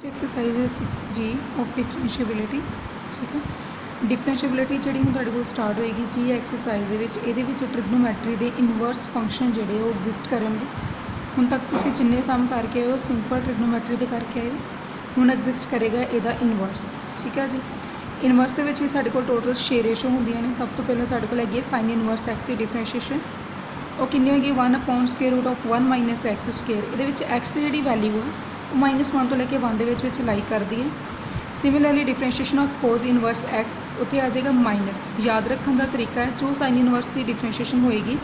Exercise है 6G of differentiability. ठीक है, डिफरेंशिएबिलिटी जी हम तुहाडे कोल स्टार्ट होएगी जी एक्सरसाइज ये ट्रिग्नोमैट्री के इनवर्स फंक्शन जोड़े वो एग्जिस्ट करेंगे। हुण तक तुसीं जिन्ने सम करके आए हो सिंपल ट्रिग्नोमैट्री के करके आए हो, हुण एग्जिस्ट करेगा यदा इनवर्स। ठीक है जी, इनवर्स के भी साडे कोल टोटल 6 रेशो होंदियां ने। सब तो पहले साडे कोल हैगी साइन इनवर्स एक्स की डिफरेंशिएशन, वो कितनी होगी 1/√1 - x²। ये एक्स की जी वैल्यू है -1 तो लेके 1 के लाई कर दी है। Similarly differentiation of cause inverse x उत्थे आ जाएगा माइनस। याद रखने का तरीका है जो साइन इनवर्स की डिफरेंशिएशन होएगी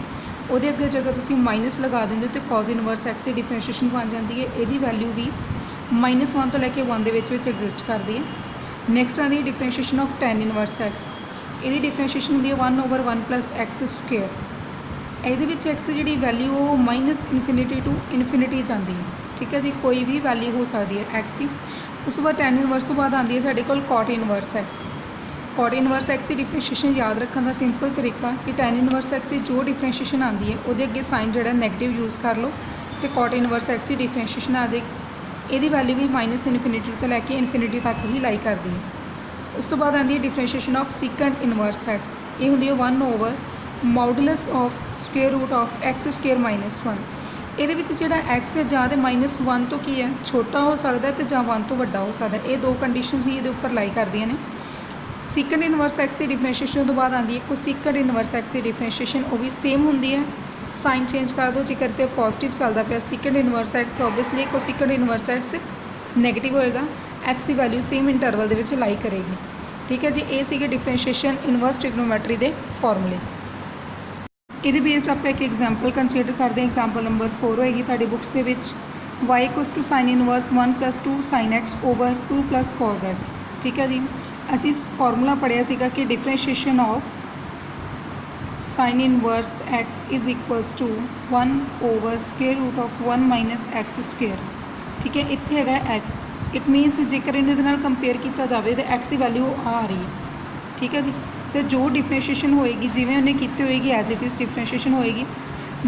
वो अगे जगह तुम माइनस लगा देंगे तो कॉज इनवर्स एक्स की डिफरेंशिएशन बन जाती है। यदी वैल्यू भी -1 तो लेके 1 एग्जिस्ट करती है। नैक्सट आती है differentiation of tan inverse x. यदी डिफरेंशिएशन होंगी 1/1 + x²। ये एक्स की जी वैल्यू वो -∞ टू इनफिनिटी जाती है। ठीक है जी, कोई भी वैल्यू हो सकती है एक्स की। उस तो बाद tan इनवर्स तो बाद आती है साढ़े को cot inverse x. cot inverse x की डिफरेंशिएशन याद रखने का सिंपल तरीका कि tan इनवर्स एक्स की जो डिफरेंशिएशन आती है वो अगे साइन जो नैगेटिव यूज़ कर लो तो cot इनवर्स एक्स की डिफरेंशिएशन आ जाएगी। यदी वैल्यू भी -∞ तो लैके इनफिनिटी तक ही लाई करती है। उस तो बाद आती है differentiation of secant inverse x. ये होंगी 1/मॉडुलस ऑफ √² ऑफ x² - 1। ये जोड़ा एक्स है ਜਾਂ तो -1 तो की है छोटा हो सकता है तो ਜਾਂ 1 तो वड्डा हो सकता है। ये दो कंडीशनस ही ये उपर लाई करदियां ने। सीकेंट इनवर्स एक्स की डिफरेंशिएशन तो बाद आती है कोसीकेंट इनवर्स एक्स की डिफरेंशिएशन, वो भी सेम होंगी है। साइन चेंज कर दो, जेकर तो पॉजिटिव चलता पाया सीकेंट इनवर्स एक्स तो obviously cosecant inverse x negative होएगा। एक्स की वैल्यू सेम इंटरवल के लाई करेगी। ठीक है जी, ये सी डिफरेंशिएशन इनवर्स ट्रिग्नोमैट्री के फॉर्मूले। ये बेस्ड आप एक एग्जाम्पल कंसीडर करते हैं। एग्जाम्पल नंबर 4 होएगी तुहाडी बुक्स के विच y = sine inverse 1 + 2 sin x / 2 + cos x। ठीक है जी, असी फॉर्मूला पढ़िया सीगा कि differentiation of sine inverse x is equals to 1/√1 - x²। ठीक है, इत्थे हैगा x। इट मीनस जेकर इन्हू कंपेयर किया जाए तो x की वैल्यू आ रही है। ठीक है जी, फिर जो डिफरेंशिएशन होएगी जिमें उन्हें की होएगी एज इट इज़ डिफरेंशिएशन होएगी।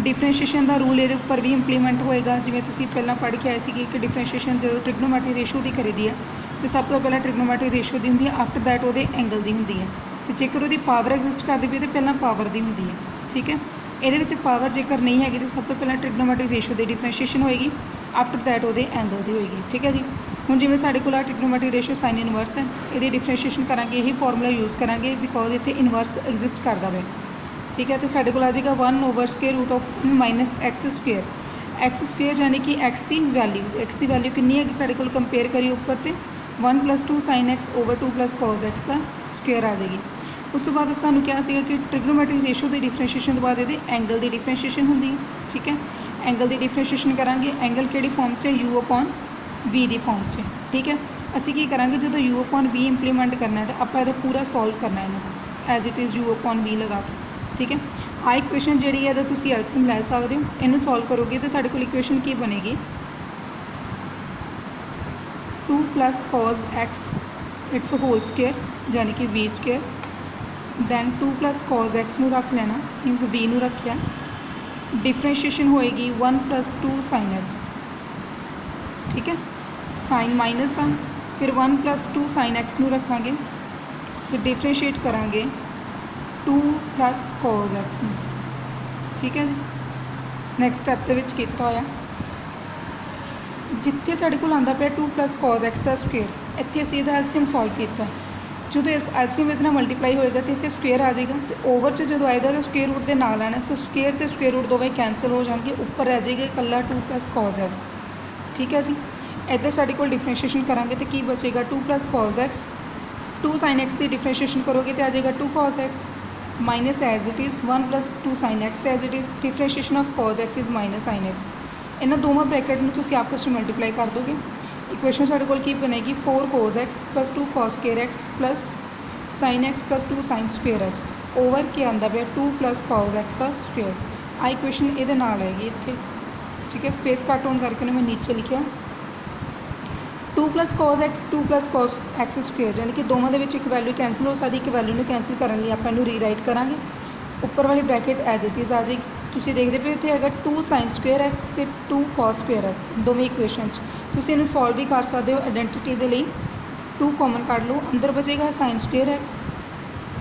डिफरेंशिएशन का रूल ये उपर भी इंप्लीमेंट होएगा। जिमें तुसीं पहला पढ़ के आए थे कि डिफरेंशिएशन जो ट्रिग्नोमैट्री रेशो की करी दी है तो सब तो पहला ट्रिग्नोमैट्री रेशो की होंगी है, आफ्टर दैट वो एंगल की होंगी है। तो जेकर वो पावर एग्जिस्ट करती पई तो पहला पावर की होंगी है। ठीक है, ये पावर जेकर नहीं हैगी तो सब तो पहला ट्रिग्नोमैट्री रेशो की डिफरेंशिएशन होएगी, आफ्टर दैट वो एंगल की होएगी। ठीक है जी, हुण जिवें साडे कोल ट्रिग्नोमैट्री रेशो साइन इनवर्स है, ये डिफरेंशिएशन करांगे यही फॉर्मूला यूज़ करांगे बिकॉज इत्थे इनवर्स एग्जिस्ट करता है। ठीक है, तो साडे कोल आ जाएगा 1/√1 - x²। x² यानी कि एक्स की वैल्यू कितनी है साडे कोल कंपेयर करिए उपर तो 1 + 2 sin x / 2 + cos x का स्क्वेयर आ जाएगी। उस तो बाद सानू क्या सीगा कि ट्रिग्नोमैट्री रेशो की डिफरेंशिएशन तो बाद ये एंगल की डिफरेंशिएशन होंगी है। ठीक है, एंगल की डिफरेंशिएशन करांगे। एंगल किहड़ी फॉर्म च u/v की फॉर्म च। ठीक है, असी की करांगे जो u/v इंप्लीमेंट करना है तो आप ये पूरा सॉल्व करना है एज इट इज़ u/v लगा के। ठीक है, आ इक्वेशन जी है तुम एलसीएम लै सकते हो। इनू सॉल्व करोगे तो तुहाडे कोल इक्वेशन की बनेगी 2 + cos x it's whole square यानी कि v²। दैन 2 + cos x नू रख लेना, मीनस v नू रखिया। डिफरेंशिएशन होएगी 1 + 2 sin x। ठीक है, साइन माइनस का फिर 1 + 2 sin x नू रखांगे, फिर डिफरेंशिएट करांगे 2 + cos x नू। ठीक है जी, नैक्सट स्टैप के किया होया जिथे साढ़े को आंदा पाया 2 + cos x का स्क्वेयर, इत्थे असीं इहदा एलसीएम सॉल्व किया। जो इस एलसीएम इहदे नाल मल्टीप्लाई होएगा तो इत्थे स्क्वेयर आ जाएगा, तो ओवर च जो आएगा तो स्क्वेयर रूट के नाल आना। सो स्क्वेयर तो स्क्वेयर रूट दोवें कैंसल हो जाएंगे, उपर रह जाएगा कल्ला 2 + cos x। ठीक है जी, इधर साढ़े को डिफरेंशिएशन करांगे तो की बचेगा 2 + cos x। 2 sin x की डिफरेंशिएशन करोगे तो आ जाएगा 2 cos x minus as it is 1 + 2 sin x as it is differentiation of cos x is -sin x। इन्होंने दोनों ब्रैकेट में तुम आपस में मल्टीप्लाई कर दोगे। इक्वेशन साढ़े को की बनेगी 4 cos x + 2 cos² x + sin x + 2 sin² x over के आंदा पाया 2 + cos x का स्क्वेयर। आ इक्वेशन ये आएगी इतने। ठीक है, स्पेस कट होने करके मैं नीचे लिखा 2 + cos x 2 + cos x² यानी कि दोनों के एक वैल्यू कैंसल हो सकती, एक वैल्यू में कैंसल करने लिए आप रीराइट करांगे। उपर वाली ब्रैकेट एज इट इज़ आ जाएगी ਤੁਸੀਂ ਦੇਖਦੇ ਪਏ ਇੱਥੇ ਹੈਗਾ 2 sin ਸਕੁਏਅਰ x ਤੇ 2 cos ਸਕੁਏਅਰ x ਦੋਵੇਂ ਇਕੁਏਸ਼ਨ 'ਚ ਤੁਸੀਂ ਇਹਨੂੰ ਸੋਲਵ ਵੀ ਕਰ ਸਕਦੇ ਹੋ ਆਇਡੈਂਟੀਟੀ ਦੇ ਲਈ 2 ਕਾਮਨ ਕੱਢ ਲਓ ਅੰਦਰ ਬਚੇਗਾ sin square x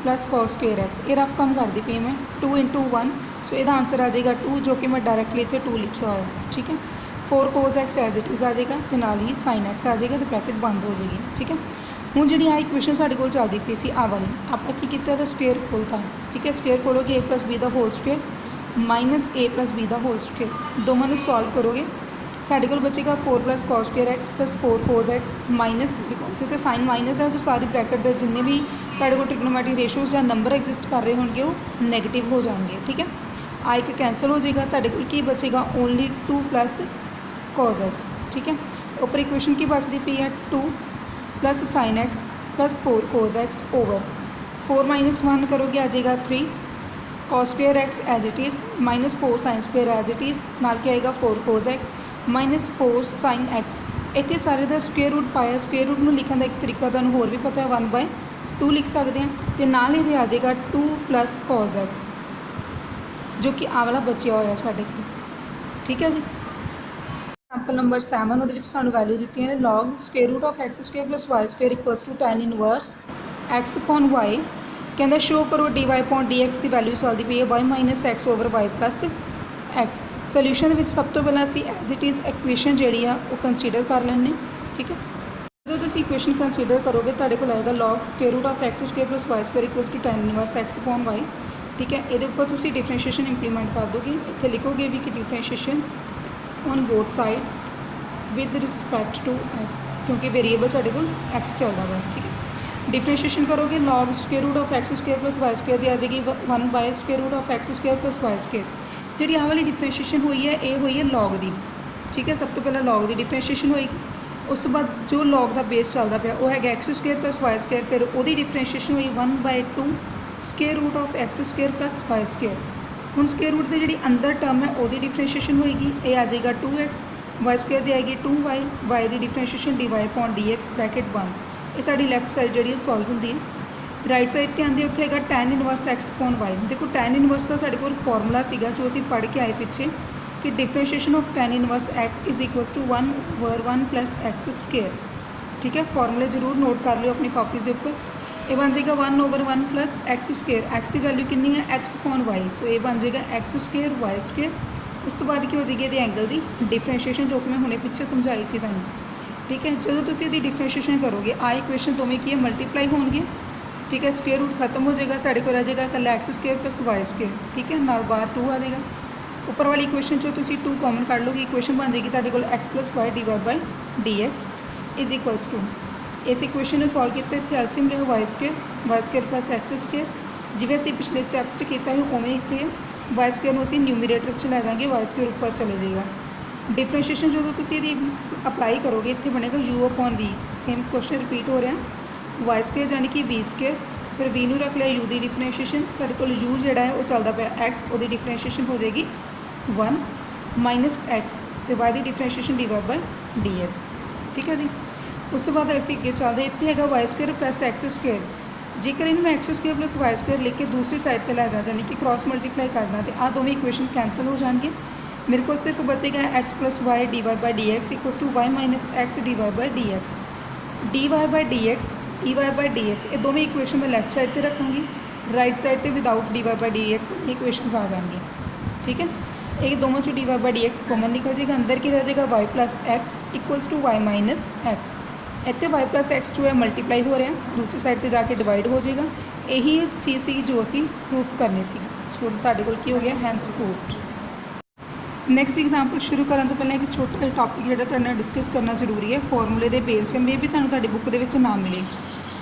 plus cos square x ਇਹ ਰਫ ਕੰਮ ਕਰਦੀ ਪਈ ਮੈਂ 2 × 1 ਸੋ ਇਹਦਾ ਆਂਸਰ ਆ ਜਾਏਗਾ 2 ਜੋ ਕਿ ਮੈਂ ਡਾਇਰੈਕਟਲੀ ਇੱਥੇ 2 ਲਿਖਿਆ ਹੋਇਆ ਠੀਕ ਹੈ 4 cos x as it is ਆ ਜਾਏਗਾ ਤੇ ਨਾਲ ਹੀ sin x ਆ ਜਾਏਗਾ ਤੇ ਬ੍ਰੈਕਟ ਬੰਦ ਹੋ ਜਾਏਗੀ ਠੀਕ ਹੈ। ਹੁਣ ਜਿਹੜੀ ਆ ਇਕੁਏਸ਼ਨ ਸਾਡੇ ਕੋਲ ਚੱਲਦੀ ਪਈ ਸੀ ਆ ਵਾਲੀ ਆਪਾਂ ਕੀ ਕੀਤਾ ਇਹਦਾ ਸਕੁਏਅਰ ਖੋਲ੍ਹਤਾ ਠੀਕ ਹੈ ਸਕੁਏਅਰ ਖੋਲੋਗੇ a + b ਦਾ whole square minus a + b ਦਾ ਹੋਲ ਸਕੁਏਅਰ ਦੋਵਾਂ ਨੂੰ ਸੋਲਵ ਕਰੋਗੇ ਸਾਡੇ ਕੋਲ ਬਚੇਗਾ 4 + cos square x + 4 cos x minus because ਇੱਥੇ ਸਾਈਨ ਮਾਈਨਸ ਦਾ ਤਾਂ ਸਾਰੀ ਬ੍ਰੈਕਟ ਦੇ ਜਿੰਨੇ ਵੀ ਤੁਹਾਡੇ ਕੋਲ ਟ੍ਰਿਗਨੋਮੈਟਰੀ ਰੇਸ਼ੋਜ਼ ਜਾਂ ਨੰਬਰ ਐਗਜ਼ਿਸਟ ਕਰ ਰਹੇ ਹੋਣਗੇ ਉਹ ਨੈਗੇਟਿਵ ਹੋ ਜਾਣਗੇ ਠੀਕ ਹੈ। ਆ ਇੱਕ ਕੈਂਸਲ ਹੋ ਜਾਏਗਾ ਤੁਹਾਡੇ ਕੋਲ ਕੀ ਬਚੇਗਾ ਓਨਲੀ 2 + cos x ਠੀਕ ਹੈ। ਉੱਪਰ ਇਕੁਏਸ਼ਨ ਕੀ ਬਚਦੀ ਪਈ ਹੈ 2 + sin x + 4 cos x over 4 - 1 ਕਰੋਗੇ ਆ ਜਾਏਗਾ 3 cos square x as it is minus 4 sin square as it is ਨਾਲ ਕੀ ਆਏਗਾ 4 cos x minus 4 sin x ਇੱਥੇ ਸਾਰੇ ਦਾ ਸਕੁਏਅਰ ਰੂਟ ਪਾਇਆ ਸਕੁਏਅਰ ਰੂਟ ਨੂੰ ਲਿਖਣ ਦਾ ਇੱਕ ਤਰੀਕਾ ਤੁਹਾਨੂੰ ਹੋਰ ਵੀ ਪਤਾ ਹੈ 1/2 ਲਿਖ ਸਕਦੇ ਹਾਂ ਤੇ ਨਾਲ ਇਹਦੇ ਆ ਜਾਏਗਾ 2 + cos x ਜੋ ਕਿ ਆ ਵਾਲਾ ਬਚਿਆ ਹੋਇਆ ਸਾਡੇ ਕੋਲ ਠੀਕ ਹੈ ਜੀ। ਐਗਜ਼ਾਮਪਲ ਨੰਬਰ 7 ਉਹਦੇ ਵਿੱਚ ਸਾਨੂੰ ਵੈਲਿਊ ਦਿੱਤੀਆਂ ਨੇ log square root of x square + y square = tan inverse x upon y ਕਹਿੰਦਾ ਸ਼ੋ ਕਰੋ dy upon dx ਦੀ ਵੈਲਿਊ ਚੱਲਦੀ ਪਈ ਹੈ y - x over y + x solution ਦੇ ਵਿੱਚ ਸਭ ਤੋਂ ਪਹਿਲਾਂ ਅਸੀਂ ਐਜ਼ ਇਟ ਇਜ਼ ਇਕੁਏਸ਼ਨ ਜਿਹੜੀ ਆ ਉਹ ਕੰਸੀਡਰ ਕਰ ਲੈਂਦੇ ਠੀਕ ਹੈ। ਜਦੋਂ ਤੁਸੀਂ ਇਕੁਏਸ਼ਨ ਕੰਸੀਡਰ ਕਰੋਗੇ ਤੁਹਾਡੇ ਕੋਲ ਆਏਗਾ log square root of x square + y square = tan inverse x upon y ਠੀਕ ਹੈ। ਇਹਦੇ ਉੱਪਰ ਤੁਸੀਂ ਡਿਫਰੈਂਸ਼ੀਏਸ਼ਨ ਇੰਪਲੀਮੈਂਟ ਕਰ ਦੋਗੇ ਇੱਥੇ ਲਿਖੋਗੇ ਵੀ ਕਿ differentiation on both side with respect to x ਕਿਉਂਕਿ ਵੇਰੀਏਬਲ ਸਾਡੇ ਕੋਲ x ਚੱਲਦਾ ਵਾ ਠੀਕ ਹੈ। ਡਿਫਰੈਂਸ਼ੀਏਸ਼ਨ ਕਰੋਗੇ log square root of x square + y square ਦੀ ਆ ਜਾਏਗੀ 1 square root of x square + y square ਜਿਹੜੀ ਆਹ ਵਾਲੀ ਡਿਫਰੈਂਸ਼ੀਏਸ਼ਨ ਹੋਈ ਹੈ ਇਹ ਹੋਈ ਹੈ log ਦੀ ਠੀਕ ਹੈ। ਸਭ ਤੋਂ ਪਹਿਲਾਂ log ਦੀ ਡਿਫਰੈਂਸ਼ੀਏਸ਼ਨ ਹੋਏਗੀ ਉਸ ਤੋਂ ਬਾਅਦ ਜੋ log ਦਾ ਬੇਸ ਚੱਲਦਾ ਪਿਆ ਉਹ ਹੈਗਾ x ਸਕੁਏਅਰ + y ਸਕੁਏਅਰ ਫਿਰ ਉਹਦੀ ਡਿਫਰੈਂਸ਼ੀਏਸ਼ਨ ਹੋਈ 1/2 square root of x square + y square ਹੁਣ ਸਕੁਏਅਰ ਰੂਟ ਦੇ ਜਿਹੜੀ ਅੰਦਰ ਟਰਮ ਹੈ ਉਹਦੀ ਡਿਫਰੈਂਸ਼ੀਏਸ਼ਨ ਹੋਏਗੀ ਇਹ ਆ ਜਾਏਗਾ 2x y ਸਕੁਏਅਰ ਦੀ ਆਏਗੀ 2y y ਦੀ differentiation dy upon dx bracket 1 ਇਹ ਸਾਡੀ ਲੈਫਟ ਸਾਈਡ ਜਿਹੜੀ ਸੋਲਵ ਹੁੰਦੀ ਹੈ। ਰਾਈਟ ਸਾਈਡ 'ਤੇ ਆਉਂਦੇ ਉੱਥੇ ਹੈਗਾ tan inverse x upon y ਦੇਖੋ tan ਇਨਵਰਸ ਦਾ ਸਾਡੇ ਕੋਲ ਫਾਰਮੂਲਾ ਸੀਗਾ ਜੋ ਅਸੀਂ ਪੜ੍ਹ ਕੇ ਆਏ ਪਿੱਛੇ ਕਿ differentiation of tan inverse x = 1/1 + x square ਠੀਕ ਹੈ। ਫਾਰਮੂਲੇ ਜ਼ਰੂਰ ਨੋਟ ਕਰ ਲਿਓ ਆਪਣੀ ਕਾਪੀਜ਼ ਦੇ ਉੱਪਰ ਇਹ ਬਣ ਜਾਏਗਾ 1/1 + x ਸਕੁਏਅਰ x ਦੀ ਵੈਲਿਊ ਕਿੰਨੀ ਹੈ x upon y ਸੋ ਇਹ ਬਣ ਜਾਏਗਾ x ਸਕੁਏਅਰ y ਸਕੁਏਅਰ ਉਸ ਤੋਂ ਬਾਅਦ ਕੀ ਹੋ ਜਾਏਗੀ ਇਹਦੇ ਐਂਗਲ ਦੀ ਡਿਫਰੈਂਸ਼ੀਏਸ਼ਨ ਜੋ ਕਿ ਮੈਂ ਹੁਣੇ ਪਿੱਛੇ ਸਮਝਾਈ ਸੀ ਤੁਹਾਨੂੰ ਠੀਕ ਹੈ। ਜਦੋਂ ਤੁਸੀਂ ਇਹਦੀ ਡਿਫਰੈਂਸ਼ੀਏਸ਼ਨ ਕਰੋਗੇ ਆ ਇਕੁਏਸ਼ਨ ਦੋਵੇਂ ਕੀ ਹੈ ਮਲਟੀਪਲਾਈ ਹੋਣਗੇ ठीक है। स्क्वायर रूट खत्म हो जाएगा साढ़े को रह जाएगा कल x स्क्वायर + y स्क्वायर ठीक है नाल बाहर 2 आ जाएगा ऊपर वाली इक्वेशन चो तुसी 2 कॉमन कर लोगे इक्वेशन बन जाएगी तुहाडे कोल x + y dy/dx = इस इक्वेशन को सॉल्व किया इत्थे एलसीएम लिया y स्क्वायर + x स्क्वायर जिवें असीं पिछले स्टैप च कीता है उवें इत्थे y स्क्वायर नूं असीं न्यूमरेटर च लै जाएंगे y स्क्वायर ऊपर चले जाएगा। डिफरेंशिएशन जो तुसी इहदी अप्लाई करोगे इत्थे बनेगा u upon v same question repeat हो रहा है y स्क्वायर यानी कि v स्क्वायर फिर v नूं रख लिया u की डिफरेंशिएशन साडे कोल u जिहड़ा है वो चलदा पिया x उहदी डिफरेंशिएशन हो जाएगी 1 - x ते y की डिफरेंशिएशन dy/dx ठीक है जी। उस तो बाद असीं अगे चलदे इत्थे हैगा y स्क्वायर + x स्क्वायर जेकर इन्हूं मैं x स्क्वायर + y स्क्वायर लिख के दूसरी साइड पर लै जा यानी कि क्रॉस मल्टीप्लाई करना तो आ दोवें इक्वेशन कैंसल हो जाएंगे मेरे को सिर्फ बचेगा x + y dy/dx = y - x dy/dx dy/dx dy/dx ये दोवें इक्वेशन मैं लैफ्ट साइड पर रखांगी राइट साइड पर विदाउट dy/dx इक्वेशन आ जाएंगे ठीक है। ये दोनों चो dy/dx कॉमन निकल जाएगा अंदर की रह जाएगा y + x = y - x इतने y + x जो है मल्टीप्लाई हो रहा है दूसरी साइड पर जाके डिवाइड हो जाएगा यही चीज़ सी जो असी प्रूफ करनी सी सो साढ़े कोल की हो गया हैंस प्रूव्ड। नैक्सट एग्जाम्पल शुरू करने तो पहले एक छोटा जिहा टॉपिक जो तुहाडे नाल डिस्कस करना जरूरी है फॉर्मूले के बेस पे मे भी तुहानूं तुहाडी बुक दे विच ना मिले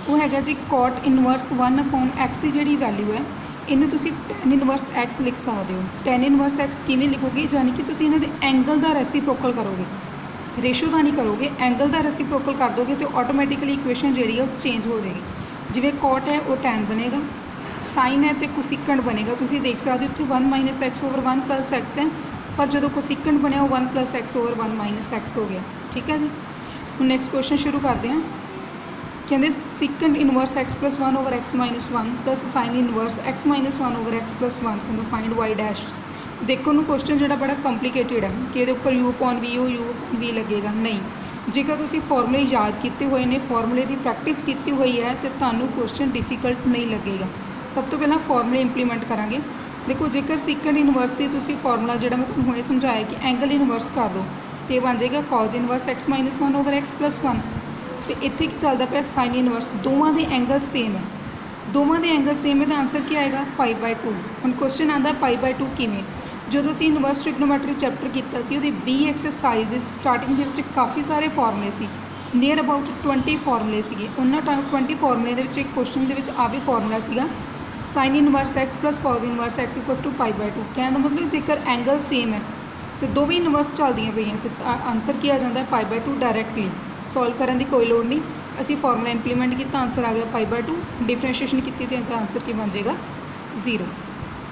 वो है जी cot इनवर्स 1/x की जिहड़ी वैल्यू है इन्हें तुसीं tan इनवर्स x लिख सकते हो। tan इनवर्स x किवें लिखोगे यानी कि तुसीं इन्हां दे एंगल का रेसिप्रोकल करोगे रेशो का नहीं करोगे एंगल का रेसिप्रोकल कर दोगे तो ऑटोमैटिकली इक्वेशन जिहड़ी है वो चेंज हो जाएगी जिवें cot है वो tan बनेगा साइन है तो कोसिकंड बनेगा तुसीं देख सकते हो उत्थे 1 - x / 1 + x है पर जो कोसिकंड बनया 1 + x / 1 - x हो गया ठीक है जी। हम नैक्सट क्वेश्चन शुरू करते हैं कहते second inverse x + 1/x - 1 + sign inverse x - 1/x + 1 कहते फाइंड y डैश ਦੇਖੋ ਨੂੰ ਕੁਐਸਚਨ ਜਿਹੜਾ ਬੜਾ ਕੰਪਲੀਕੇਟਿਡ ਹੈ ਕਿ ਇਹਦੇ ਉੱਪਰ u/v ਲੱਗੇਗਾ, ਨਹੀਂ। ਜੇਕਰ ਤੁਸੀਂ ਫਾਰਮੂਲੇ ਯਾਦ ਕੀਤੇ ਹੋਏ ਨੇ, ਫਾਰਮੂਲੇ ਦੀ ਪ੍ਰੈਕਟਿਸ ਕੀਤੀ ਹੋਈ ਹੈ ਤੇ ਤੁਹਾਨੂੰ ਕੁਐਸਚਨ ਡਿਫਿਕਲਟ ਨਹੀਂ ਲੱਗੇਗਾ। ਸਭ ਤੋਂ ਪਹਿਲਾਂ ਫਾਰਮੂਲੇ ਇੰਪਲੀਮੈਂਟ ਕਰਾਂਗੇ। ਦੇਖੋ ਜੇਕਰ ਸੈਕੰਡ ਇਨਵਰਸ ਦੀ ਤੁਸੀਂ ਫਾਰਮੂਲਾ ਜਿਹੜਾ ਮੈਂ ਤੁਹਾਨੂੰ ਹੁਣੇ ਸਮਝਾਇਆ ਕਿ ਐਂਗਲ ਇਨਵਰਸ ਕਰ ਲਓ ਤੇ ਬਣ ਜਾਏਗਾ cos ਇਨਵਰਸ x - 1/x + 1। ਤੇ ਇੱਥੇ ਕੀ ਚੱਲਦਾ ਪਿਆ ਸਾਈਨ ਇਨਵਰਸ, ਦੋਵਾਂ ਦੇ ਐਂਗਲ ਸੇਮ ਹੈ, ਦੋਵਾਂ ਦੇ ਐਂਗਲ ਸੇਮ ਹੈ ਤਾਂ ਆਨਸਰ ਕੀ ਆਏਗਾ π/2। ਹੁਣ ਕੁਐਸਚਨ ਆਉਂਦਾ π/2 ਕਿਵੇਂ? ਜਦੋਂ ਅਸੀਂ ਇਨਵਰਸ ਟ੍ਰਿਗਨੋਮੈਟਰੀ ਚੈਪਟਰ ਕੀਤਾ ਸੀ ਉਹਦੀ B ਐਕਸਰਸਾਈਜ਼ ਦੇ ਸਟਾਰਟਿੰਗ ਦੇ ਵਿੱਚ ਕਾਫੀ ਸਾਰੇ ਫਾਰਮੂਲੇ ਸੀ, ਨੀਅਰ ਅਬਾਊਟ 20 ਫਾਰਮੂਲੇ ਸੀਗੇ। ਉਹਨਾਂ 20 ਫਾਰਮੂਲੇ ਦੇ ਵਿੱਚ ਇੱਕ ਕੁਐਸਚਨ ਦੇ ਵਿੱਚ ਆ ਵੀ ਫਾਰਮੂਲਾ ਸੀਗਾ sign inverse x + cos inverse x = π/2। ਕਹਿਣ ਦਾ ਮਤਲਬ ਜੇਕਰ ਐਂਗਲ ਸੇਮ ਹੈ ਤੇ ਦੋਵੇਂ ਇਨਵਰਸ ਚੱਲਦੀਆਂ ਪਈਆਂ ਤੇ ਆਨਸਰ ਕੀ ਆ ਜਾਂਦਾ π/2 ਡਾਇਰੈਕਟਲੀ। ਸੋਲਵ ਕਰਨ ਦੀ ਕੋਈ ਲੋੜ ਨਹੀਂ, ਅਸੀਂ ਫਾਰਮੂਲਾ ਇੰਪਲੀਮੈਂਟ ਕੀਤਾ, ਆਨਸਰ ਆ ਗਿਆ π/2। ਡਿਫਰੈਂਸ਼ੀਏਸ਼ਨ ਕੀਤੀ ਤੇ ਆਨਸਰ ਕੀ ਬਣ ਜਾਏਗਾ 0।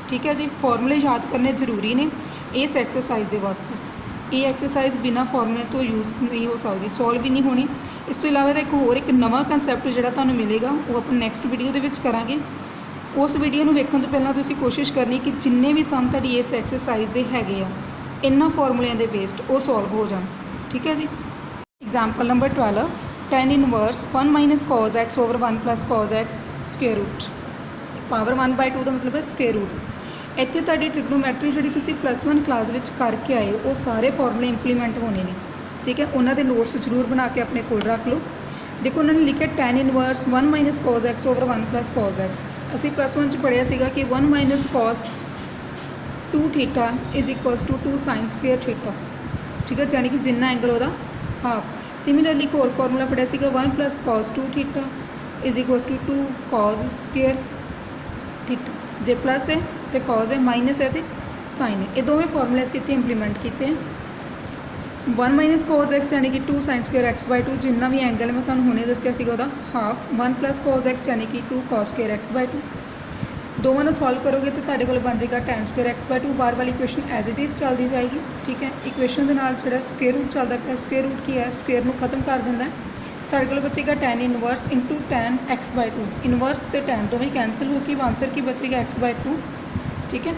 ਠੀਕ ਹੈ ਜੀ, ਫਾਰਮੂਲੇ ਯਾਦ ਕਰਨੇ ਜ਼ਰੂਰੀ ਨੇ ਇਸ ਐਕਸਰਸਾਈਜ਼ ਦੇ ਵਾਸਤੇ। ਇਹ ਐਕਸਰਸਾਈਜ਼ ਬਿਨਾ ਫਾਰਮੂਲੇ ਤੋਂ ਯੂਜ਼ ਨਹੀਂ ਹੋ ਸਕਦੀ, ਸੋਲਵ ਵੀ ਨਹੀਂ ਹੋਣੀ। ਇਸ ਤੋਂ ਇਲਾਵਾ ਤਾਂ ਇੱਕ ਨਵਾਂ ਕਨਸੈਪਟ ਜਿਹੜਾ ਤੁਹਾਨੂੰ ਮਿਲੇਗਾ ਉਹ ਆਪਾਂ ਨੈਕਸਟ ਵੀਡੀਓ ਦੇ ਵਿੱਚ ਕਰਾਂਗੇ। ਉਸ ਵੀਡੀਓ ਨੂੰ ਵੇਖਣ ਤੋਂ ਪਹਿਲਾਂ ਤੁਸੀਂ ਕੋਸ਼ਿਸ਼ ਕਰਨੀ ਕਿ ਜਿੰਨੇ ਵੀ ਸਮ ਤੁਹਾਡੀ ਇਸ ਐਕਸਰਸਾਈਜ਼ ਦੇ ਹੈਗੇ ਆ ਇਹਨਾਂ ਫਾਰਮੂਲਿਆਂ ਦੇ ਬੇਸਡ ਉਹ ਸੋਲਵ ਹੋ ਜਾਣ। ਠੀਕ ਹੈ ਜੀ। Example number 12 tan inverse 1 - cos x / 1 + cos x square root. Power 1/2 ਦਾ ਮਤਲਬ ਹੈ ਸਕੁਏਅਰ ਰੂਟ। ਇੱਥੇ ਤੁਹਾਡੀ ਟ੍ਰਿਗਨੋਮੈਟਰੀ ਜਿਹੜੀ ਤੁਸੀਂ +1 ਕਲਾਸ ਵਿੱਚ ਕਰਕੇ ਆਏ ਉਹ ਸਾਰੇ ਫਾਰਮੂਲੇ ਇੰਪਲੀਮੈਂਟ ਹੋਣੇ ਨੇ। ਠੀਕ ਹੈ, ਉਹਨਾਂ ਦੇ ਨੋਟਸ ਜ਼ਰੂਰ ਬਣਾ ਕੇ ਆਪਣੇ ਕੋਲ ਰੱਖ ਲਓ। ਦੇਖੋ ਉਹਨਾਂ ਨੇ ਲਿਖਿਆ tan inverse 1 - cos x / 1 + cos x। ਅਸੀਂ +1 'ਚ ਪੜ੍ਹਿਆ ਸੀਗਾ ਕਿ 1 - cos 2θ = 2 sin square θ। ਠੀਕ ਹੈ, ਯਾਨੀ ਕਿ ਜਿੰਨਾ ਐਂਗਲ ਉਹਦਾ ਹਾਫ। ਸਿਮਿਲਰਲੀ ਇੱਕ ਹੋਰ ਫਾਰਮੂਲਾ ਪੜ੍ਹਿਆ ਸੀਗਾ 1 + cos 2θ = 2 cos square θ। ਜੇ ਪਲੱਸ ਹੈ ਤੇ cos ਹੈ, ਮਾਈਨਸ ਹੈ ਤੇ ਸਾਈਨ ਹੈ। ਇਹ ਦੋਵੇਂ ਫਾਰਮੂਲੇ ਅਸੀਂ ਇੱਥੇ ਇੰਪਲੀਮੈਂਟ ਕੀਤੇ। 1 - cos x ਯਾਨੀ ਕਿ 2 sin square x/2, ਜਿੰਨਾ ਵੀ ਐਂਗਲ ਮੈਂ ਤੁਹਾਨੂੰ ਹੁਣੇ ਦੱਸਿਆ ਸੀਗਾ ਉਹਦਾ ਹਾਫ। 1 + cos x ਯਾਨੀ ਕਿ 2 cos square x/2। ਦੋਵਾਂ ਨੂੰ ਸੋਲਵ ਕਰੋਗੇ ਤਾਂ ਤੁਹਾਡੇ ਕੋਲ ਬਣ ਜਾਏਗਾ tan square x/2। ਬਾਹਰ ਵਾਲੀ ਇਕੁਏਸ਼ਨ ਐਜ਼ ਇਟ ਇਜ਼ ਚੱਲਦੀ ਜਾਏਗੀ। ਠੀਕ ਹੈ, ਇਕੁਏਸ਼ਨ ਦੇ ਨਾਲ ਜਿਹੜਾ ਸਕੁਏਅਰ ਰੂਟ ਚੱਲਦਾ ਪਿਆ, ਸਕੁਏਅਰ ਰੂਟ ਕੀ ਹੈ, ਸਕੁਏਅਰ ਨੂੰ ਖਤਮ ਕਰ ਦਿੰਦਾ। ਸਾਡੇ ਕੋਲ ਬਚੇਗਾ tan inverse * tan x/2। Inverse ਤੇ tan ਦੋਵੇਂ ਕੈਂਸਲ ਹੋ ਕੇ ਆਨਸਰ ਕੀ ਬਚੇਗਾ x/2। ਠੀਕ ਹੈ,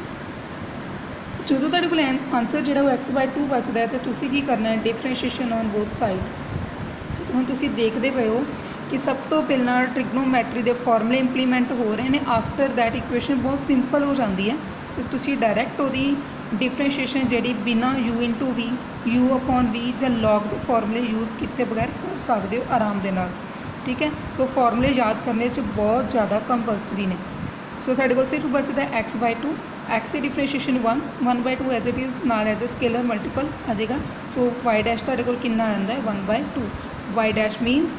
ਜਦੋਂ ਤੁਹਾਡੇ ਕੋਲ ਆਨਸਰ ਜਿਹੜਾ ਉਹ x/2 ਬਚਦਾ ਹੈ ਤਾਂ ਤੁਸੀਂ ਕੀ ਕਰਨਾ ਹੈ, ਡਿਫਰੈਂਸ਼ੀਏਸ਼ਨ ਔਨ ਬੋਥ ਸਾਈਡ। ਹੁਣ ਤੁਸੀਂ ਦੇਖਦੇ ਪਏ ਹੋ ਕਿ ਸਭ ਤੋਂ ਪਹਿਲਾਂ ਟ੍ਰਿਗਨੋਮੈਟਰੀ ਦੇ ਫਾਰਮੂਲੇ ਇੰਪਲੀਮੈਂਟ ਹੋ ਰਹੇ ਨੇ। ਆਫਟਰ ਦੈਟ ਇਕੁਏਸ਼ਨ ਬਹੁਤ ਸਿੰਪਲ ਹੋ ਜਾਂਦੀ ਹੈ ਤੇ ਤੁਸੀਂ ਡਾਇਰੈਕਟ ਉਹਦੀ ਡਿਫਰੈਂਸ਼ੀਏਸ਼ਨ ਜਿਹੜੀ ਬਿਨਾ u/v, u/v ਜਾਂ log ਦੇ ਫਾਰਮੂਲੇ ਯੂਜ਼ ਕੀਤੇ ਬਗੈਰ ਕਰ ਸਕਦੇ ਹੋ ਆਰਾਮ ਦੇ ਨਾਲ। ਠੀਕ ਹੈ, ਸੋ ਫਾਰਮੂਲੇ ਯਾਦ ਕਰਨੇ 'ਚ ਬਹੁਤ ਜ਼ਿਆਦਾ ਕੰਪਲਸਰੀ ਨੇ। ਸੋ ਸਾਡੇ ਕੋਲ ਸਿਰਫ ਬਚਦਾ x/2। x the differentiation 1/2 as it is, ਨਾਲ ਐਜ਼ ਅ ਸਕੇਲਰ ਮਲਟੀਪਲ ਆ ਜਾਏਗਾ। ਸੋ y' ਤੁਹਾਡੇ ਕੋਲ ਕਿੰਨਾ ਆਉਂਦਾ ਹੈ 1/2। y' means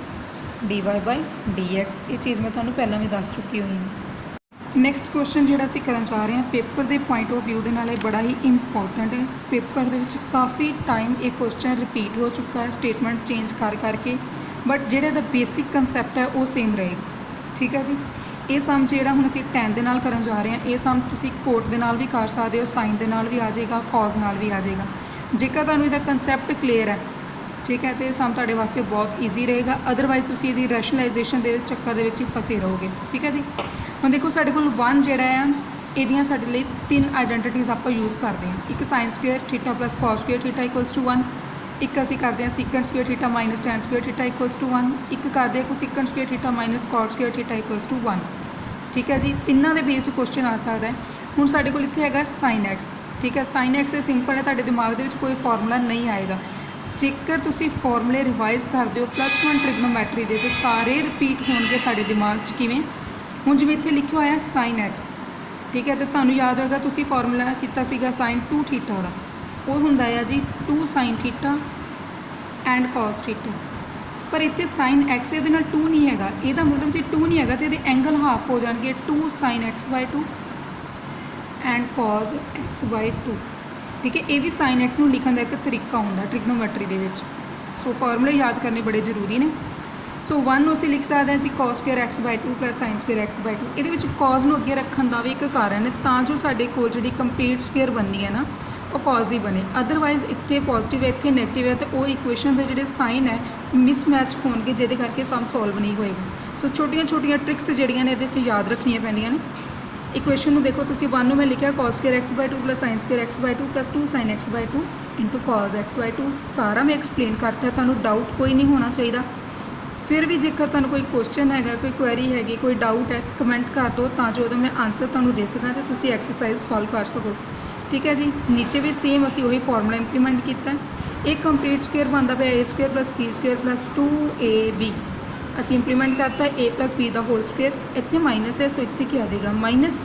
dy/dx। ਇਹ ਚੀਜ਼ ਮੈਂ ਤੁਹਾਨੂੰ ਪਹਿਲਾਂ ਵੀ ਦੱਸ ਚੁੱਕੀ ਹੋਈ ਹਾਂ। ਨੈਕਸਟ ਕੁਐਸਚਨ ਜਿਹੜਾ ਅਸੀਂ ਕਰਨ ਜਾ ਰਹੇ ਹਾਂ ਪੇਪਰ ਦੇ ਪੁਆਇੰਟ ਆਫ ਵਿਊ ਦੇ ਨਾਲ ਇਹ ਬੜਾ ਹੀ ਇੰਪੋਰਟੈਂਟ ਹੈ। ਪੇਪਰ ਦੇ ਵਿੱਚ ਕਾਫੀ ਟਾਈਮ ਇਹ ਕੁਐਸਚਨ ਰਿਪੀਟ ਹੋ ਚੁੱਕਾ ਹੈ ਸਟੇਟਮੈਂਟ ਚੇਂਜ ਕਰਕੇ, ਬਟ ਜਿਹੜੇ ਦਾ ਬੇਸਿਕ ਕੰਸੈਪਟ ਹੈ ਉਹ ਸੇਮ ਰਹੇਗਾ। ਠੀਕ ਹੈ ਜੀ, ਇਹ ਸਮ ਜਿਹੜਾ ਹੁਣ ਅਸੀਂ tan ਦੇ ਨਾਲ ਕਰਨ ਜਾ ਰਹੇ ਹਾਂ, ਇਹ ਸਮ ਤੁਸੀਂ ਕੋਟ ਦੇ ਨਾਲ ਵੀ ਕਰ ਸਕਦੇ ਹੋ, ਸਾਈਨ ਦੇ ਨਾਲ ਵੀ ਆ ਜਾਏਗਾ, cos ਨਾਲ ਵੀ ਆ ਜਾਏਗਾ। ਜੇਕਰ ਤੁਹਾਨੂੰ ਇਹਦਾ ਕੰਸੈਪਟ ਕਲੀਅਰ ਹੈ, ਠੀਕ ਹੈ, ਤੇ ਇਹ ਸਮ ਤੁਹਾਡੇ ਵਾਸਤੇ ਬਹੁਤ ਈਜ਼ੀ ਰਹੇਗਾ। ਅਦਰਵਾਈਜ਼ ਤੁਸੀਂ ਇਹਦੀ ਰੈਸ਼ਨਲਾਈਜੇਸ਼ਨ ਦੇ ਚੱਕਰ ਦੇ ਵਿੱਚ ਹੀ ਫਸੇ ਰਹੋਗੇ। ਠੀਕ ਹੈ ਜੀ, ਹੁਣ ਦੇਖੋ ਸਾਡੇ ਕੋਲ 1 ਜਿਹੜਾ ਆ ਇਹਦੀਆਂ ਸਾਡੇ ਲਈ 3 ਆਈਡੈਂਟੀਟੀਜ਼ ਆਪਾਂ ਯੂਜ਼ ਕਰਦੇ ਹਾਂ। ਇੱਕ sin square θ + cos square θ = 1। ਇੱਕ ਅਸੀਂ ਕਰਦੇ ਹਾਂ secant square θ - tan square θ = 1। ਇੱਕ ਕਰਦੇ ਹਾਂ cosecant square θ - cot square θ = 1। ਠੀਕ ਹੈ ਜੀ, ਤਿੰਨਾਂ ਦੇ ਬੇਸਡ ਕੁਐਸਚਨ ਆ ਸਕਦਾ ਹੈ। ਹੁਣ ਸਾਡੇ ਕੋਲ ਇੱਥੇ ਹੈਗਾ sin x। ਠੀਕ ਹੈ, sin x ਇਹ ਸਿੰਪਲ ਹੈ, ਤੁਹਾਡੇ ਦਿਮਾਗ ਦੇ ਵਿੱਚ ਕੋਈ ਫਾਰਮੂਲਾ ਨਹੀਂ ਆਏਗਾ। ਜੇਕਰ ਤੁਸੀਂ ਫਾਰਮੂਲੇ ਰਿਵਾਈਜ਼ ਕਰਦੇ ਹੋ +1 ਟ੍ਰਿਗਨੋਮੈਟਰੀ ਦੇ ਤਾਂ ਸਾਰੇ ਰਿਪੀਟ ਹੋਣਗੇ ਤੁਹਾਡੇ ਦਿਮਾਗ 'ਚ। ਕਿਵੇਂ? ਹੁਣ ਜਿਵੇਂ ਇੱਥੇ ਲਿਖਿਆ ਹੋਇਆ sin x। ਠੀਕ ਹੈ, ਤੇ ਤੁਹਾਨੂੰ ਯਾਦ ਹੋਏਗਾ ਤੁਸੀਂ ਫਾਰਮੂਲਾ ਕੀਤਾ ਸੀਗਾ sin 2θ ਦਾ, ਉਹ ਹੁੰਦਾ ਆ ਜੀ 2 sin θ ਐਂਡ cos θ। ਪਰ ਇੱਥੇ sin x ਇਹਦੇ ਨਾਲ 2 ਨਹੀਂ ਹੈਗਾ, ਇਹਦਾ ਮਤਲਬ ਜੇ 2 ਨਹੀਂ ਹੈਗਾ ਤਾਂ ਇਹਦੇ ਐਂਗਲ ਹਾਫ ਹੋ ਜਾਣਗੇ 2 sin x/2 and cos x/2। ਠੀਕ ਹੈ, ਇਹ ਵੀ sin x ਨੂੰ ਲਿਖਣ ਦਾ ਇੱਕ ਤਰੀਕਾ ਹੁੰਦਾ ਟ੍ਰਿਗਨੋਮੈਟਰੀ ਦੇ ਵਿੱਚ। ਸੋ ਫਾਰਮੂਲੇ ਯਾਦ ਕਰਨੇ ਬੜੇ ਜ਼ਰੂਰੀ ਨੇ। ਸੋ 1 ਨੂੰ ਅਸੀਂ ਲਿਖ ਸਕਦੇ ਹਾਂ ਜੀ cos square x/2 + sin square x/2। ਇਹਦੇ ਵਿੱਚ cos ਨੂੰ ਅੱਗੇ ਰੱਖਣ ਦਾ ਵੀ ਇੱਕ ਕਾਰਨ ਹੈ ਤਾਂ ਜੋ ਸਾਡੇ ਕੋਲ ਜਿਹੜੀ ਕੰਪਲੀਟ ਸਕੁਏਅਰ ਬਣਨੀ ਹੈ ਨਾ ਉਹ cos ਦੀ ਬਣੇ। ਅਦਰਵਾਈਜ਼ ਇੱਥੇ ਪੋਜ਼ੀਟਿਵ ਹੈ ਇੱਥੇ ਨੈਗੇਟਿਵ ਹੈ ਤੇ ਉਹ ਇਕੁਏਸ਼ਨ ਦੇ ਜਿਹੜੇ ਸਾਈਨ ਹੈ ਮਿਸਮੈਚ ਹੋਣਗੇ ਜਿਹਦੇ ਕਰਕੇ ਸਮ ਸੋਲਵ ਨਹੀਂ ਹੋਏਗਾ। ਸੋ ਛੋਟੀਆਂ ਛੋਟੀਆਂ ਟ੍ਰਿਕਸ ਜਿਹੜੀਆਂ ਨੇ ਇਹਦੇ 'ਚ ਯਾਦ ਰੱਖਣੀਆਂ ਪੈਂਦੀਆਂ ਨੇ। इक्वेशन में देखो तुसी 1 मैं लिखा cos square x by 2 plus sine square x by 2 plus 2 sine x by 2 into cos x by 2 सारा मैं एक्सप्लेन करता है, तुहानू डाउट कोई नहीं होना चाहिए। फिर भी जेकर तुहानू कोई क्वेश्चन है, कोई क्वेरी हैगी, कोई डाउट है, कमेंट कर दो तां जो मैं आंसर तुहानू दे सकां ते तुसी एक्सरसाइज सॉल्व कर सको। ठीक है जी। नीचे भी सेम असी वही फॉर्मूला इंप्लीमेंट किया। एक कंप्लीट स्क्वेयर बनता पे a square plus b square plus 2ab असी इंप्लीमेंट करता ए प्लस बी का होल स्क्वेयर, इतने माइनस है सो इतने क्या आ जाएगा माइनस,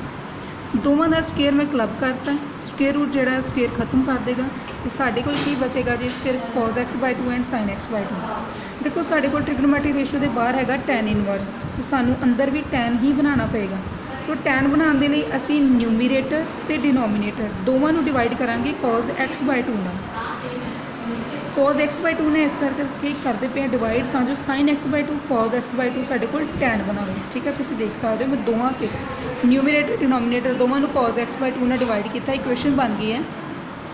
दोवां का स्क्वेयर मैं क्लब करता, स्क्वेयर रूट जोड़ा स्क्वेयर खत्म कर देगा। तो साढ़े कोल की बचेगा जी सिर्फ cos x by 2 and sin x by 2। देखो साढ़े कोल ट्रिग्नोमेट्रिक रेशो के बाहर है tan इनवर्स, सो सानू अंदर भी tan ही बनाना पेगा। सो tan बनाने के लिए असी न्यूमीरेटर तो डिनोमीनेटर दोवां नू डिवाइड करांगे cos x बाय 2 नाल। cos x बाय 2 ने इस करके करते पे डिवाइड तो जो sin x by 2 cos x by 2 साढ़े कोल tan बनावे। ठीक है, तुम देख सकते हो मैं दोवां के न्यूमीरेटर डिनोमीनेटर दोवां नू cos x बाय 2 ने डिवाइड किया। इक्वेशन बन गई है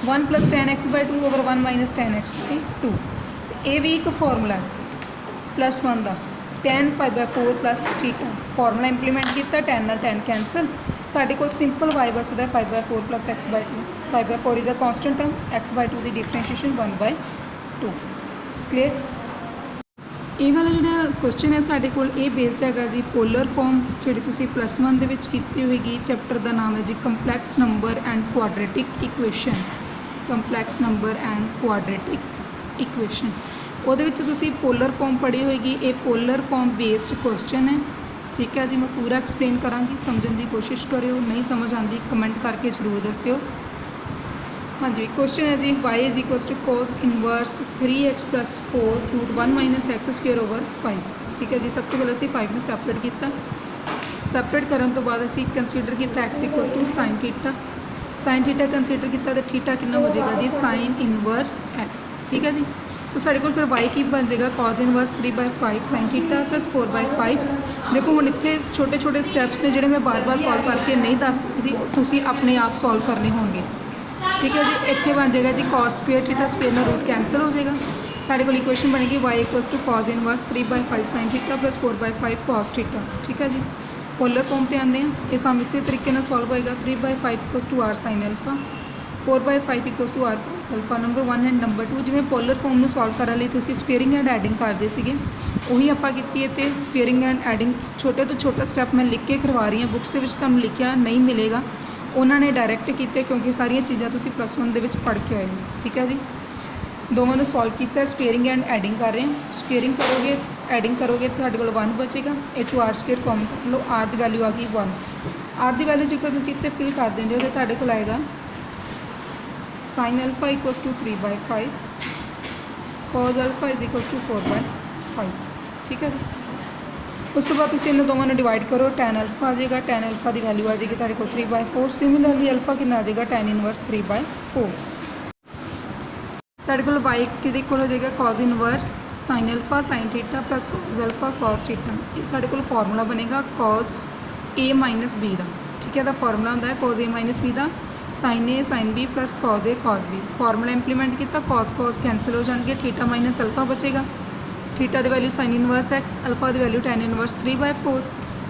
1 plus tan x by 2 over 1 minus tan x by 2। ये भी एक फॉर्मूला प्लस 1 का tan pi by 4 plus theta, formula implement किया, tan नाल tan कैंसल, साढ़े कोल सिंपल y बचता pi by 4 plus x by 2। Pi by 4 is a constant term, x by 2 की डिफरेंशिएशन 1 बाय 2। क्लीयर। ये वाला जो क्वेश्चन है साढ़े कोल ये बेस्ड है जी पोलर फॉर्म जी तुम प्लस 1 के की होगी। चैप्टर का नाम है जी complex number and quadratic equation, complex number and quadratic equation. वो पोलर फॉर्म पढ़ी होगी, ये पोलर फॉर्म बेस्ड क्वेश्चन है। ठीक है जी, मैं पूरा एक्सप्लेन कराँगी, समझने की कोशिश करो, नहीं समझ आती कमेंट करके जरूर दस्यो। हाँ जी, क्वेश्चन है जी y is equal to cos inverse 3x plus 4 root 1 minus x square over 5। ठीक है जी, सब तो पहले असी 5 में सैपरेट किया, सैपरेट करने तो बाद असी कंसीडर किया x equal to sine theta, sine theta consider किया तो थीटा कितना हो जाएगा जी साइन इनवर्स x। ठीक है जी, तो साढ़े को फिर y की बन जाएगा cos inverse 3/5 sine theta plus 4/5। देखो हम इतने छोटे छोटे स्टैप्स ने जोड़े मैं बार बार सॉल्व करके नहीं दस सकती, तुसी अपने आप सॉल्व करने होंगे। ठीक है जी, इतने बन जाएगा जी cos स्क्वेयर थीटा स्क्वेयर में रूट कैंसल हो जाएगा। साढ़े को इक्वेशन बनेगी y equal to cos inverse 3/5 sine theta plus 4/5 cos theta. ठीक है जी, पोलर फॉर्म पर आते हैं, ये सम इसी तरीके से सॉल्व होएगा। 3/5 equal to r sine alpha, 4/5 equal to r cos alpha. Number 1 and number 2 जिवें पोलर फॉर्म में सॉल्व करने लिए तुसीं स्पेयरिंग एंड एडिंग करते थे, वही आप की स्पेयरिंग एंड एडिंग छोटे तो छोटा स्टैप मैं लिख के करवा रही हूँ, बुक्स के तुहानूं लिखिया नहीं मिलेगा, उन्होंने डायरैक्ट किए क्योंकि सारिया चीज़ां तुसीं प्लस 1 दे पढ़ के आए हो। ठीक है जी, दोवां नूं सॉल्व किया, स्पेयरिंग एंड एडिंग कर रहे हैं। स्पेयरिंग करोगे एडिंग करोगे तो तुहाडे कोल 1 बचेगा, ए टू आर स्क्वेयर कॉमन कर लो, आर की वैल्यू आ गई 1। आर की वैल्यू जेकर तुसीं इत्ते फिल कर देंगे तो तुहाडे कोल आएगा sine alpha equals to 3/5 cos alpha is equals to 4/5। ठीक है जी, उस तो बाद तुसीं इन्हां दोवां नूं डिवाइड करो, tan अल्फा आ जाएगा, tan अल्फा की वैल्यू आ जाएगी तुहाडे कोल 3/4। सिमिलरली अल्फा कितना आ जाएगा tan इनवर्स 3/4। साढ़े कोल y किहदे इक्वल हो जाएगा cos inverse sine alpha sign theta plus cos alpha cos theta. ये साढ़े कोल फार्मूला बनेगा cos a माइनस b का। ठीक है, तो फार्मूला होंदा है cos a माइनस b का sine a sine b plus cos a cos b। Formula implement किया, cos कैंसल हो जाएंगे, थीटा माइनस अल्फा बचेगा, थीटा की value sine inverse x, alpha की वैल्यू tan इनवर्स 3/4।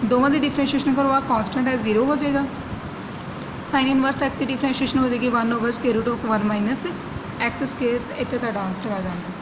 दोवां की डिफरेंशिएशन करवा कॉन्स्टेंट है 0 हो जाएगा। साइन इनवर्स x की डिफरेंशिएशन हो जाएगी 1 over square root of 1 minus x square. इतने तुहाडा आंसर आ जाएगा।